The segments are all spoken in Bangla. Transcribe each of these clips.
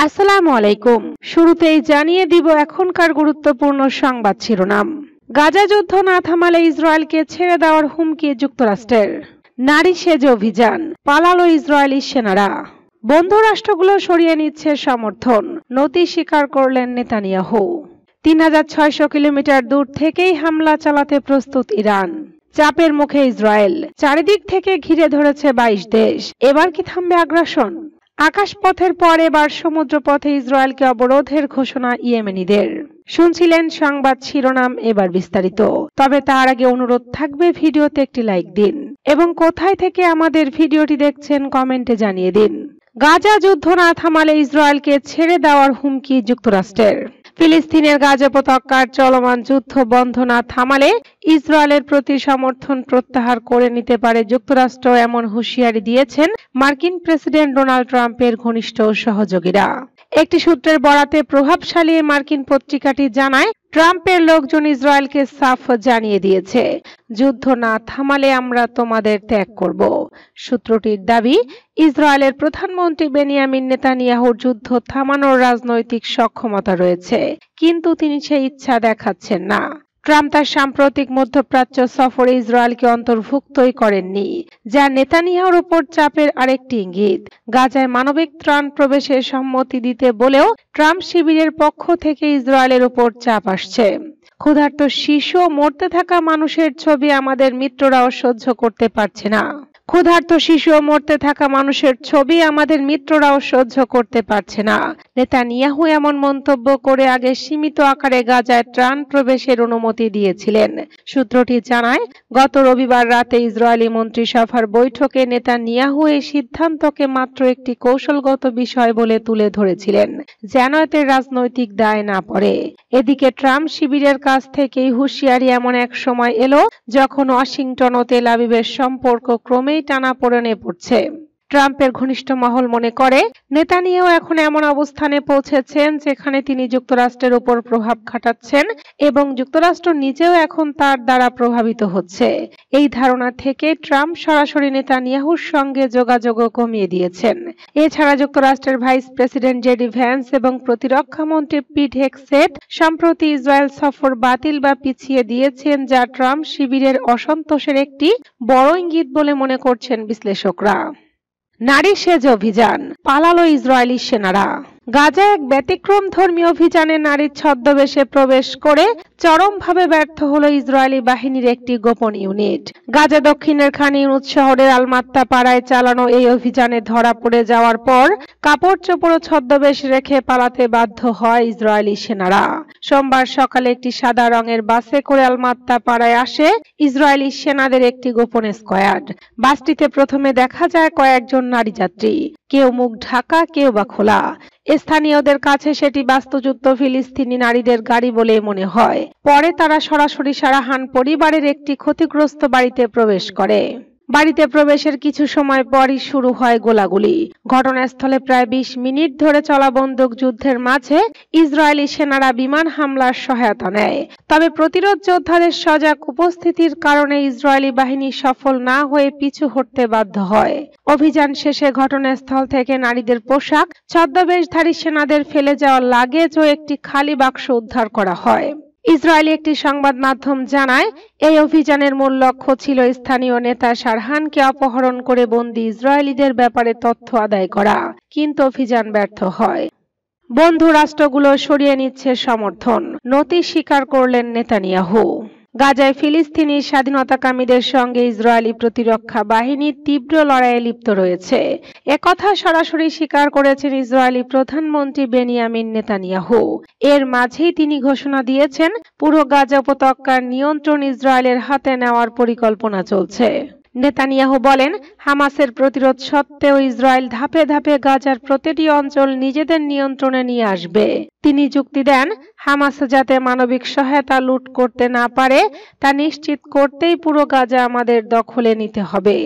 আসসালামু আলাইকুম। শুরুতেই জানিয়ে দিব এখনকার গুরুত্বপূর্ণ সংবাদ শিরোনাম। গাজা যুদ্ধ না থামালে ইসরায়েলকে ছেড়ে দেওয়ার হুমকি যুক্তরাষ্ট্রের। নারী সেজ অভিযান, পালালো ইসরায়েলি সেনারা। বন্ধু রাষ্ট্রগুলো সরিয়ে নিচ্ছে সমর্থন, নতি স্বীকার করলেন নেতানিয়াহু। ৩৬০০ কিলোমিটার দূর থেকেই হামলা চালাতে প্রস্তুত ইরান। চাপের মুখে ইসরায়েল, চারিদিক থেকে ঘিরে ধরেছে ২২ দেশ। এবার কি থামবে আগ্রাসন? আকাশপথের পর এবার সমুদ্রপথে ইসরায়েলকে অবরোধের ঘোষণা ইয়েমেনিদের। শুনছিলেন সংবাদ শিরোনাম, এবার বিস্তারিত। তবে তার আগে অনুরোধ থাকবে ভিডিওতে একটি লাইক দিন এবং কোথায় থেকে আমাদের ভিডিওটি দেখছেন কমেন্টে জানিয়ে দিন। গাজা যুদ্ধ না থামালে ইসরায়েলকে ছেড়ে দেওয়ার হুমকি যুক্তরাষ্ট্রের। ফিলিস্তিনের গাজা উপত্যকার চলমান যুদ্ধ বন্ধ না থামালে ইসরায়েলের প্রতি সমর্থন প্রত্যাহার করে নিতে পারে যুক্তরাষ্ট্র, এমন হুঁশিয়ারি দিয়েছেন মার্কিন প্রেসিডেন্ট ডোনাল্ড ট্রাম্পের ঘনিষ্ঠ সহযোগীরা। একটি সূত্রের বরাতে প্রভাবশালী মার্কিন পত্রিকাটি জানায়, ট্রাম্পের লোকজন ইসরায়েলকে সাফ জানিয়ে দিয়েছে, যুদ্ধ না থামালে আমরা তোমাদের ত্যাগ করব। সূত্রটির দাবি, ইসরায়েলের প্রধানমন্ত্রী বেনিয়ামিন নেতানিয়াহুর যুদ্ধ থামানোর রাজনৈতিক সক্ষমতা রয়েছে, কিন্তু তিনি সেই ইচ্ছা দেখাচ্ছেন না। ট্রাম্প তার সাম্প্রতিক মধ্যপ্রাচ্য সফরে ইসরায়েলকে অন্তর্ভুক্তই করেননি, যা নেতানিয়াহুর উপর চাপের আরেকটি ইঙ্গিত। গাজায় মানবিক ত্রাণ প্রবেশে সম্মতি দিতে বলেও ট্রাম্প শিবিরের পক্ষ থেকে ইসরায়েলের উপর চাপ আসছে। ক্ষুধার্ত শিশু ও মরতে থাকা মানুষের ছবি আমাদের মিত্ররাও সহ্য করতে পারছে না। ক্ষুধার্ত শিশু ও মরতে থাকা মানুষের ছবি আমাদের মিত্ররাও সহ্য করতে পারছে না। নেতানিয়াহু এমন মন্তব্য করে আগে সীমিত আকারে গাজায় ত্রাণ প্রবেশের অনুমতি দিয়েছিলেন। সূত্রটি জানায়, গত রবিবার রাতে ইসরায়েলি মন্ত্রিসভার বৈঠকে নেতানিয়াহু এই সিদ্ধান্তকে মাত্র একটি কৌশলগত বিষয় বলে তুলে ধরেছিলেন, যেন এতে রাজনৈতিক দায় না পড়ে। এদিকে ট্রাম্প শিবিরের কাছ থেকেই হুঁশিয়ারি এমন এক সময় এলো যখন ওয়াশিংটন ও তেল আবিবের সম্পর্ক ক্রমেই টানাপোড়েনে পড়ছে। ট্রাম্পের ঘনিষ্ঠ মহল মনে করে, নেতানিয়াহু এখন এমন অবস্থানে পৌঁছেছেন যেখানে তিনি যুক্তরাষ্ট্রের উপর প্রভাব খাটাচ্ছেন এবং যুক্তরাষ্ট্র নিজেও এখন তার দ্বারা প্রভাবিত হচ্ছে। এই ধারণা থেকে ট্রাম্প সরাসরি নেতানিয়াহুর সঙ্গে যোগাযোগও কমিয়ে দিয়েছেন। এছাড়া যুক্তরাষ্ট্রের ভাইস প্রেসিডেন্ট জেডি ভ্যান্স এবং প্রতিরক্ষা মন্ত্রী পিট হেগসেট সম্প্রতি ইসরায়েল সফর বাতিল বা পিছিয়ে দিয়েছেন, যা ট্রাম্প শিবিরের অসন্তোষের একটি বড় ইঙ্গিত বলে মনে করছেন বিশ্লেষকরা। নারী সেজ অভিযান, পালালো ইসরায়েলি সেনারা। গাজায় এক ব্যতিক্রম ধর্মী অভিযানে নারীর ছদ্মবেশে প্রবেশ করে চরমভাবে ব্যর্থ হলো ইসরায়েলি বাহিনীর একটি গোপন ইউনিট। গাজা দক্ষিণের খান ইউনুস শহরের আলমাত্তা পাড়ায় চালানো এই অভিযানে ধরা পড়ে যাওয়ার পর কাপড় চোপড় ছদ্মবেশ রেখে পালাতে বাধ্য হয় ইসরায়েলি সেনারা। সোমবার সকালে একটি সাদা রঙের বাসে করে আলমাত্তা পাড়ায় আসে ইসরায়েলি সেনাদের একটি গোপন স্কোয়াড। বাসটিতে প্রথমে দেখা যায় কয়েকজন নারী যাত্রী, কেউ মুখ ঢাকা, কেউ বা খোলা। স্থানীয়দের কাছে সেটি বাস্তুচ্যুত ফিলিস্তিনি নারীদের গাড়ি বলে মনে হয়। পরে তারা সরাসরি সারাহান পরিবারের একটি ক্ষতিগ্রস্ত বাড়িতে প্রবেশ করে। বাড়িতে প্রবেশের কিছু সময় পরই শুরু হয় গোলাগুলি। ঘটনাস্থলে প্রায় ২০ মিনিট ধরে চলা বন্দুক যুদ্ধের মাঝে ইসরায়েলি সেনারা বিমান হামলার সহায়তা নেয়। তবে প্রতিরোধ যোদ্ধাদের সজাগ উপস্থিতির কারণে ইসরায়েলি বাহিনী সফল না হয়ে পিছু হটতে বাধ্য হয়। অভিযান শেষে ঘটনাস্থল থেকে নারীদের পোশাক, ছদ্মবেশধারী সেনাদের ফেলে যাওয়া লাগেজ ও একটি খালি বাক্স উদ্ধার করা হয়। ইসরায়েলি একটি সংবাদ মাধ্যম জানায়, এই অভিযানের মূল লক্ষ্য ছিল স্থানীয় নেতা শারহানকে অপহরণ করে বন্দী ইসরায়েলিদের ব্যাপারে তথ্য আদায় করা, কিন্তু অভিযান ব্যর্থ হয়। বন্ধু রাষ্ট্রগুলো সরিয়ে নিচ্ছে সমর্থন, নতি স্বীকার করলেন নেতানিয়াহু। গাজায় ফিলিস্তিনি স্বাধীনতাকামীদের সঙ্গে ইসরায়েলি প্রতিরক্ষা বাহিনী তীব্র লড়াইয়ে লিপ্ত রয়েছে, একথা সরাসরি স্বীকার করেছেন ইসরায়েলি প্রধানমন্ত্রী বেনিয়ামিন নেতানিয়াহু। এর মাঝেই তিনি ঘোষণা দিয়েছেন, পুরো গাজা উপত্যকার নিয়ন্ত্রণ ইসরায়েলের হাতে নেওয়ার পরিকল্পনা চলছে। নেতানিয়াহু বলেন, হামাসের প্রতিরোধ সত্ত্বেও ইসরায়েল ধাপে ধাপে গাজার প্রতিটি অঞ্চল নিজেদের নিয়ন্ত্রণে নিয়ে আসবে। তিনি যুক্তি দেন, হামাস যাতে মানবিক সহায়তা লুট করতে না পারে তা নিশ্চিত করতেই পুরো গাজা আমাদের দখলে নিতে হবে।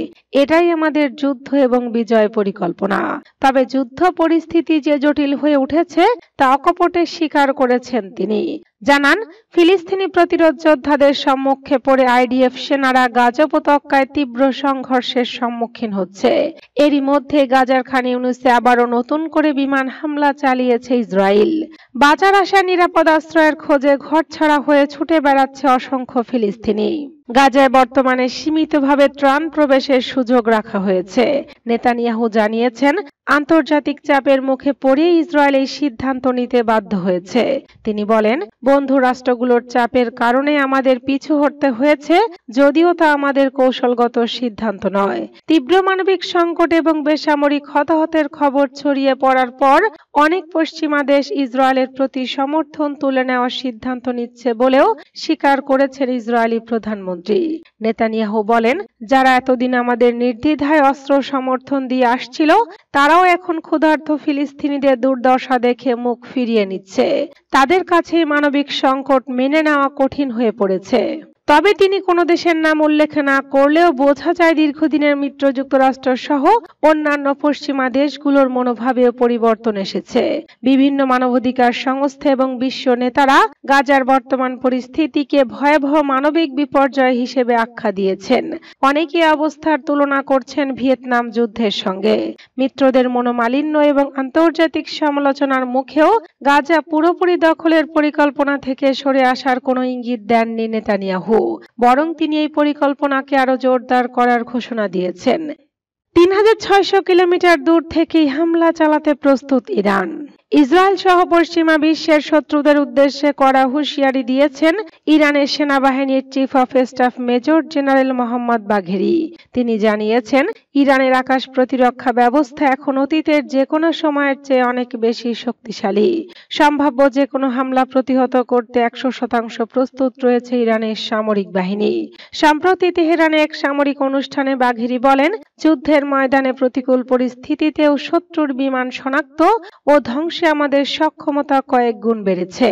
এটাই আমাদের যুদ্ধ এবং বিজয় পরিকল্পনা। তবে যুদ্ধ পরিস্থিতি যে জটিল হয়ে উঠেছে তা অকপটে স্বীকার করেছেন তিনি। জানান, ফিলিস্তিনি প্রতিরোধ যোদ্ধাদের সম্মুখে পড়ে আইডিএফ সেনারা গাজা উপত্যকায় তীব্র সংঘর্ষের সম্মুখীন হচ্ছে। এরই মধ্যে গাজার খান ইউনুসে আবারও নতুন করে বিমান হামলা চালিয়েছে ইসরায়েল। বাঁচার আশায় নিরাপদ আশ্রয়ের খোঁজে ঘরছাড়া হয়ে ছুটে বেড়াচ্ছে অসংখ্য ফিলিস্তিনি। গাজায় বর্তমানে সীমিতভাবে ত্রাণ প্রবেশের সুযোগ রাখা হয়েছে। নেতানিয়াহু জানিয়েছেন, আন্তর্জাতিক চাপের মুখে পড়ে ইসরায়েল এই সিদ্ধান্ত নিতে বাধ্য হয়েছে। তিনি বলেন, বন্ধু রাষ্ট্রগুলোর চাপের কারণে আমাদের পিছু হটতে হয়েছে, যদিও তা আমাদের কৌশলগত সিদ্ধান্ত নয়। তীব্র মানবিক সংকট এবং বেসামরিক হতাহতের খবর ছড়িয়ে পড়ার পর অনেক পশ্চিমা দেশ ইসরায়েলের প্রতি সমর্থন তুলে নেওয়ার সিদ্ধান্ত নিচ্ছে বলেও স্বীকার করেছেন ইসরায়েলি প্রধানমন্ত্রী। নেতানিয়াহু বলেন, যারা এতদিন আমাদের নির্দ্বিধায় অস্ত্র সমর্থন দিয়ে আসছিল তারাও এখন ক্ষুধার্ত ফিলিস্তিনিদের দুর্দশা দেখে মুখ ফিরিয়ে নিচ্ছে। তাদের কাছে মানবিক সংকট মেনে নেওয়া কঠিন হয়ে পড়েছে। তবে তিনি কোনো দেশের নাম উল্লেখ না করলেও বোঝা যায় দীর্ঘদিনের মিত্র যুক্তরাষ্ট্র সহ অন্যান্য পশ্চিমা দেশগুলোর মনোভাবেও পরিবর্তন এসেছে। বিভিন্ন মানবাধিকার সংস্থা এবং বিশ্ব নেতারা গাজার বর্তমান পরিস্থিতিকে ভয়াবহ মানবিক বিপর্যয় হিসেবে আখ্যা দিয়েছেন। অনেকে অবস্থার তুলনা করছেন ভিয়েতনাম যুদ্ধের সঙ্গে। মিত্রদের মনোমালিন্য এবং আন্তর্জাতিক সমালোচনার মুখেও গাজা পুরোপুরি দখলের পরিকল্পনা থেকে সরে আসার কোনো ইঙ্গিত দেননি নেতানিয়াহু। বরং তিনি এই পরিকল্পনাকে আরো জোরদার করার ঘোষণা দিয়েছেন। ৩৬০০ কিলোমিটার দূর থেকেই হামলা চালাতে প্রস্তুত ইরান। ইসরায়েল সহ পশ্চিমা বিশ্বের শত্রুদের উদ্দেশ্যে কড়া হুঁশিয়ারি দিয়েছেন ইরানের সেনাবাহিনীর chief of staff major general Mohammad বাঘেরি। তিনি জানিয়েছেন, ইরানের আকাশ প্রতিরক্ষা ব্যবস্থা এখন অতীতের যে কোনো সময়ের চেয়ে অনেক বেশি শক্তিশালী। সম্ভাব্য যে কোনো হামলা প্রতিহত করতে ১০০% প্রস্তুত রয়েছে ইরানের সামরিক বাহিনী। সম্প্রতি তেহরানে এক সামরিক অনুষ্ঠানে বাঘেরি বলেন, যুদ্ধের ময়দানে প্রতিকূল পরিস্থিতিতেও শত্রুর বিমান শনাক্ত ও ধ্বংসে আমাদের সক্ষমতা কয়েক গুণ বেড়েছে।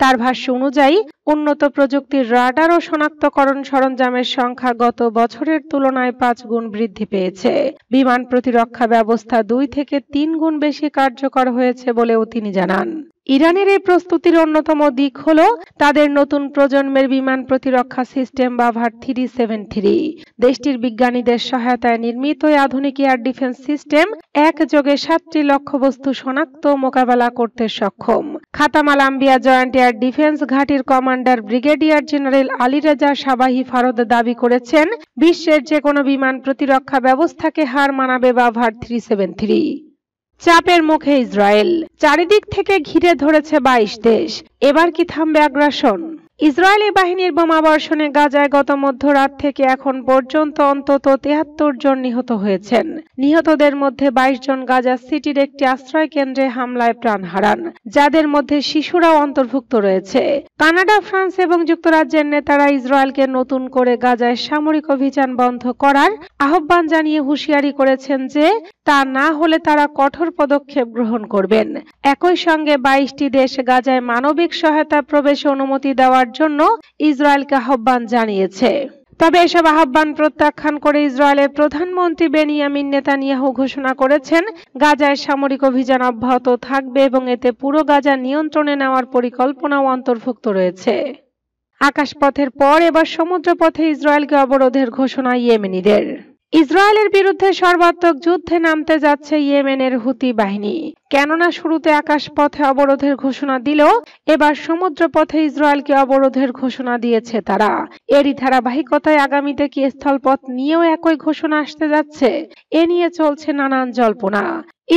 তার ভাষ্য অনুযায়ী উন্নত প্রযুক্তির রাডার ও শনাক্তকরণ সরঞ্জামের সংখ্যা গত বছরের তুলনায় ৫ গুণ বৃদ্ধি পেয়েছে। বিমান প্রতিরক্ষা ব্যবস্থা ২ থেকে ৩ গুণ বেশি কার্যকর হয়েছে বলেও তিনি জানান। ইরানের এই প্রস্তুতির অন্যতম দিক হল তাদের নতুন প্রজন্মের বিমান প্রতিরক্ষা সিস্টেম বাভার 373। দেশটির বিজ্ঞানীদের সহায়তায় নির্মিত এই আধুনিক এয়ার ডিফেন্স সিস্টেম একযোগে ৭টি লক্ষ্যবস্তু শনাক্ত মোকাবেলা করতে সক্ষম। Khatam al Anbiya joint air defence ঘাঁটির commander brigadier general Ali Reza Sabahi Fard দাবি করেছেন, বিশ্বের যে কোনো বিমান প্রতিরক্ষা ব্যবস্থাকে হার মানাবে বাভার 373। চাপের মুখে ইসরায়েল, চারিদিক থেকে ঘিরে ধরেছে ২২ দেশ। এবার কি থামবে আগ্রাসন? ইসরায়েলি বাহিনীর বোমাবর্ষণে গাজায় গত মধ্যরাত থেকে এখন পর্যন্ত অন্তত ৭৩ জন নিহত হয়েছেন। নিহতদের মধ্যে ২২ জন গাজা সিটির একটি আশ্রয় কেন্দ্রে হামলায় প্রাণ হারান, যাদের মধ্যে শিশুরাও অন্তর্ভুক্ত রয়েছে। কানাডা, ফ্রান্স এবং যুক্তরাজ্যের নেতারা ইসরায়েলকে নতুন করে গাজায় সামরিক অভিযান বন্ধ করার আহ্বান জানিয়ে হুঁশিয়ারি করেছেন যে তা না হলে তারা কঠোর পদক্ষেপ গ্রহণ করবেন। একই সঙ্গে ২২টি দেশ গাজায় মানবিক সহায়তা প্রবেশে অনুমতি দেওয়ার জন্য ইসরায়েলকে আহ্বান জানিয়েছে। তবে এসব আহ্বান প্রত্যাখ্যান করে ইসরায়েলের প্রধানমন্ত্রী বেনিয়ামিন নেতানিয়াহু ঘোষণা করেছেন, গাজায় সামরিক অভিযান অব্যাহত থাকবে এবং এতে পুরো গাজা নিয়ন্ত্রণে নেওয়ার পরিকল্পনাও অন্তর্ভুক্ত রয়েছে। আকাশপথের পর এবার সমুদ্রপথে ইসরায়েলকে অবরোধের ঘোষণা ইয়েমেনিদের। ইসরায়েলের বিরুদ্ধে সর্বাত্মক যুদ্ধে নামতে যাচ্ছে ইয়েমেনের হুতি বাহিনী। কেননা শুরুতে আকাশপথে অবরোধের ঘোষণা দিলেও এবার সমুদ্রপথে ইসরায়েলকে অবরোধের ঘোষণা দিয়েছে তারা। এরই ধারাবাহিকতায় আগামীতে কি স্থলপথ নিয়েও একই ঘোষণা আসতে যাচ্ছে, এ নিয়ে চলছে নানান জল্পনা।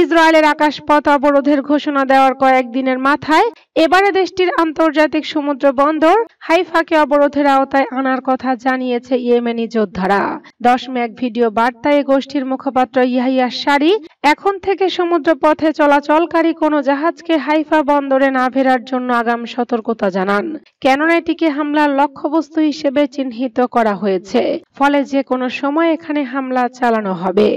ইসরায়েলের আকাশপথ অবরোধের ঘোষণা দেওয়ার কয়েকদিনের মাথায় এবারে দেশটির আন্তর্জাতিক সমুদ্র বন্দর হাইফাকে অবরোধের আওতায় আনার কথা জানিয়েছে ইয়েমেনি যোদ্ধারা। ১০ মে এক ভিডিও বার্তায় গোষ্ঠীর মুখপাত্র ইয়াহিয়া সারি এখন থেকে সমুদ্রপথে চলাচলকারী কোনো জাহাজকে হাইফা বন্দরে না ফেরার জন্য আগাম সতর্কতা জানান। কেননা এটিকে হামলার লক্ষ্যবস্তু হিসেবে চিহ্নিত করা হয়েছে, ফলে যে কোনো সময় এখানে হামলা চালানো হবে।